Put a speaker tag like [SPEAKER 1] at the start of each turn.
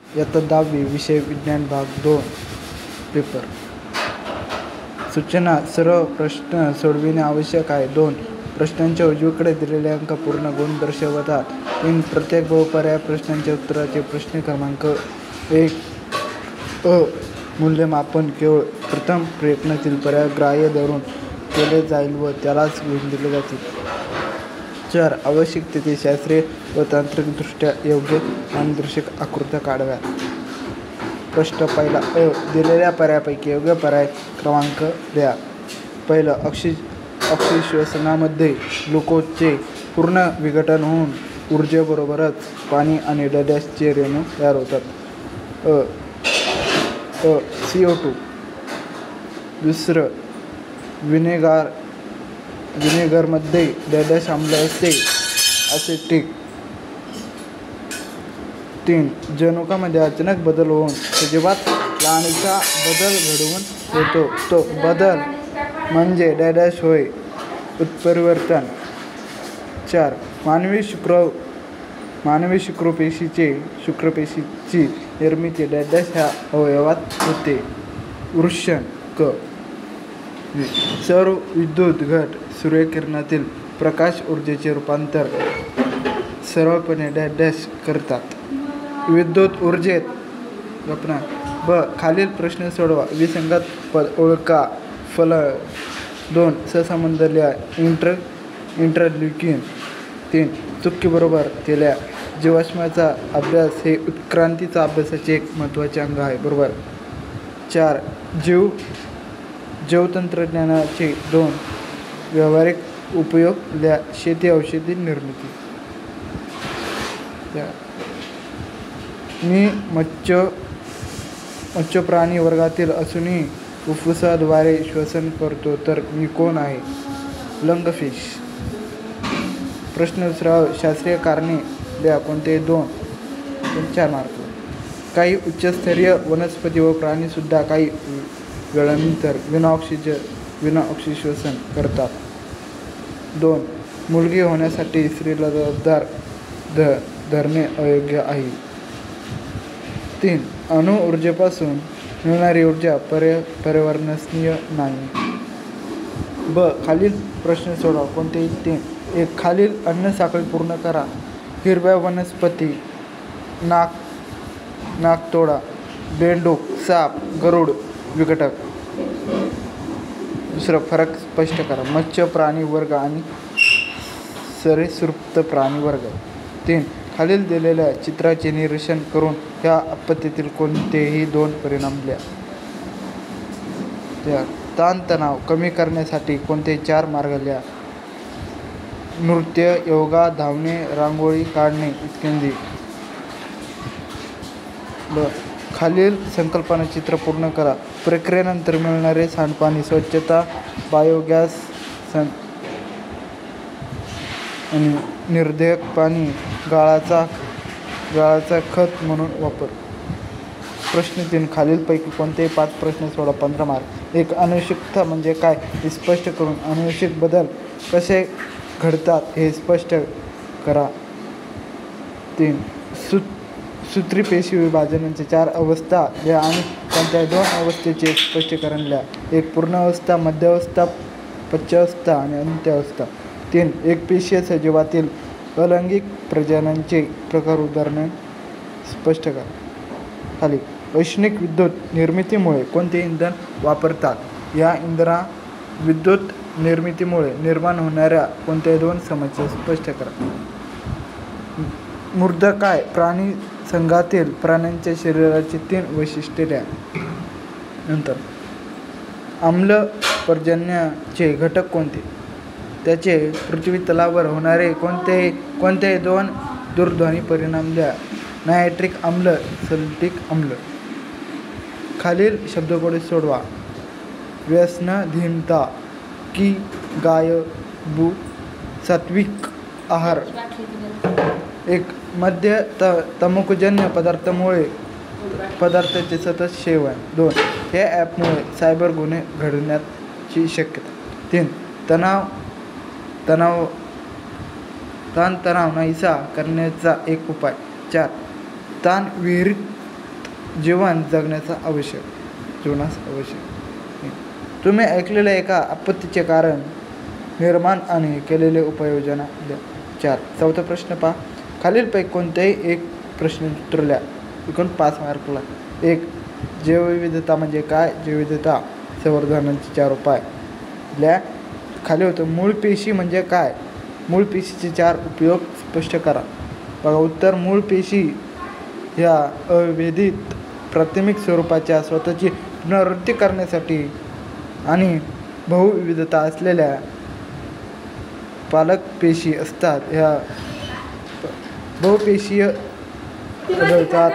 [SPEAKER 1] इयत्ता 10वी विषय विज्ञान भाग 2 पेपर. सूचना: सर्व प्रश्न सोडविणे आवश्यक आहे. 2. प्रश्नांच्या उजवीकडे दिलेले अंक पूर्ण गुण दर्शवतात. 3. प्रत्येक बहुपर्याय प्रश्नांच्या उत्तराचे प्रश्न क्रमांक 1 अ मूल्यमापन केवळ प्रथम प्रयत्नातील पर्याय ग्राह्य धरून केले जाईल व त्यालाच गुण दिले जातील. 4. आवश्यक तेथे शास्त्रीय व तांत्रिकदृष्ट्या योग्य मार्गदर्शक आकृत्या काढाव्यात. प्रश्न पहिला अ. दिलेल्या पर्यायापैकी योग्य पर्याय क्रमांक द्या. पहिलं. ऑक्सिश्वसनामध्ये ग्लुकोजचे पूर्ण विघटन होऊन ऊर्जेबरोबरच पाणी आणि चे रेणू तयार होतात. CO2. दुसरं. विनेगरमध्ये आम्ल असते, ॲसिटिक. 3. जनुकामध्ये अचानक बदल होऊन सजीवात लहानसा बदल घडवून येतो. तो बदल म्हणजे होय. उत्परिवर्तन. 4. मानवी शुक्रपेशीची निर्मिती ह्या अवयवात होते. वृषण. क. सौर विद्युत घट सूर्यकिरणातील प्रकाश ऊर्जेचे रूपांतर सर्वपणे करतात. विद्युत ऊर्जेत ब. खालील प्रश्न सोडवा. विसंगत पद ओळखा. फल. 2. सहसंबंध लिहा. इंटरल्युकिन. 3. चुकीबरोबर केल्या. जीवाश्माचा अभ्यास हे उत्क्रांतीचा अभ्यासाचे एक महत्त्वाचे अंग आहे. बरोबर. 4. जैवतंत्रज्ञानाचे 2 व्यावहारिक उपयोग लिहा. शेती, औषधी निर्मिती. मी मत्स्य प्राणी वर्गातील असूनही फुफ्फुसाद्वारे श्वसन करतो, तर मी कोण आहे? लंगफिश. प्रश्न दुसरा. शास्त्रीय कारणे द्या. कोणते? 2. 4 मार्क. काही उच्चस्तरीय वनस्पती व प्राणीसुद्धा काही वेळानंतर विना ऑक्सिश्वसन करतात. 2. मुलगी होण्यासाठी स्त्रीला जबाबदार धरणे अयोग्य आहे. 3. अणु ऊर्जेपासून मिळणारी ऊर्जा पर्यावरणस्नेही नाही. ब. खालील प्रश्न सोडवा. कोणतेही 3. 1. खालील अन्नसाखळी पूर्ण करा. हिरव्या वनस्पती, नाकतोडा, बेंडूक, साप, गरुड, विघटक. दुसरं. फरक स्पष्ट करा. मत्स्य प्राणी वर्ग आणि सरीसृप प्राणी वर्ग. 3. खालील दिलेल्या चित्राचे निरीक्षण करून ह्या आपत्तीतील कोणतेही 2 परिणाम लिहा. ताणतणाव कमी करण्यासाठी कोणते 4 मार्ग लिहा. नृत्य, योगा, धावणे, रांगोळी काढणे इत्यादी. ब. खालील संकल्पना चित्र पूर्ण करा. प्रक्रियेनंतर मिळणारे सांडपाणी, स्वच्छता, बायोगॅस आणि निर्देयक पाणी, गाळाचा खत म्हणून वापर. प्रश्न 3. खालीलपैकी कोणतेही 5 प्रश्न सोडवा. 15 मार्क. 1. अनुवंशिकता म्हणजे काय हे स्पष्ट करून अनुवंशिक बदल कसे घडतात हे स्पष्ट करा. 3. सूत्रीपेशी विभाजनाच्या 4 अवस्था लिहा आणि कोणत्या 2 अवस्थेचे स्पष्टीकरण लिहा. 1. पूर्ण अवस्था, मध्यावस्था, पच्यावस्था आणि अंत्यावस्था. 3. एकपेशीय सजीवातील अलैंगिक प्रजननाचे प्रकार उदाहरणे स्पष्ट करा. खाली. वैश्विक विद्युत निर्मितीमुळे कोणते इंधन वापरतात? या विद्युत निर्मितीमुळे निर्माण होणाऱ्या कोणत्या 2 समस्या स्पष्ट करा. मृदा काय? प्राणी संघातील प्राण्यांच्या शरीराची 3 वैशिष्ट्ये द्या. नंतर. आम्ल पर्जन्याचे घटक कोणते? त्याचे पृथ्वीतलावर होणारे कोणतेही 2 दूरध्वनी परिणाम द्या. नायट्रिक आम्ल, सल्फ्युरिक आम्ल. खालील शब्दकोळे सोडवा. व्यसनाधीनता की गायब सात्विक आहार. 1. मद्य तंबाखूजन्य पदार्थाचे सतत सेवन. 2. या ॲपमुळे सायबर गुन्हे घडण्याची शक्यता. 3. ताणतणाव नाहीसा करण्याचा एक उपाय. 4. ताण विरहित जीवन जगण्याचा जीवनास आवश्यक. तुम्ही ऐकलेल्या एका आपत्तीचे कारण, निर्माण आणि केलेले उपाययोजना द्या. 4. चौथा प्रश्न पहा. खालीलपैकी कोणत्याही एक प्रश्न उत्तरल्या. एकूण 5 मार्कला. 1. जैवविविधता म्हणजे काय? जैवविविधता संवर्धनाचे 4 उपाय द्या. खाली होतं मूळ पेशी म्हणजे काय? मूळ पेशीचे 4 उपयोग स्पष्ट करा. बघा उत्तर. मूळ पेशी ह्या अविभेदित प्राथमिक स्वरूपाच्या स्वतःची पुनरावृत्ती करण्यासाठी आणि बहुविविधता असलेल्या पालक पेशी असतात. ह्या बहुपेशीय आढळतात.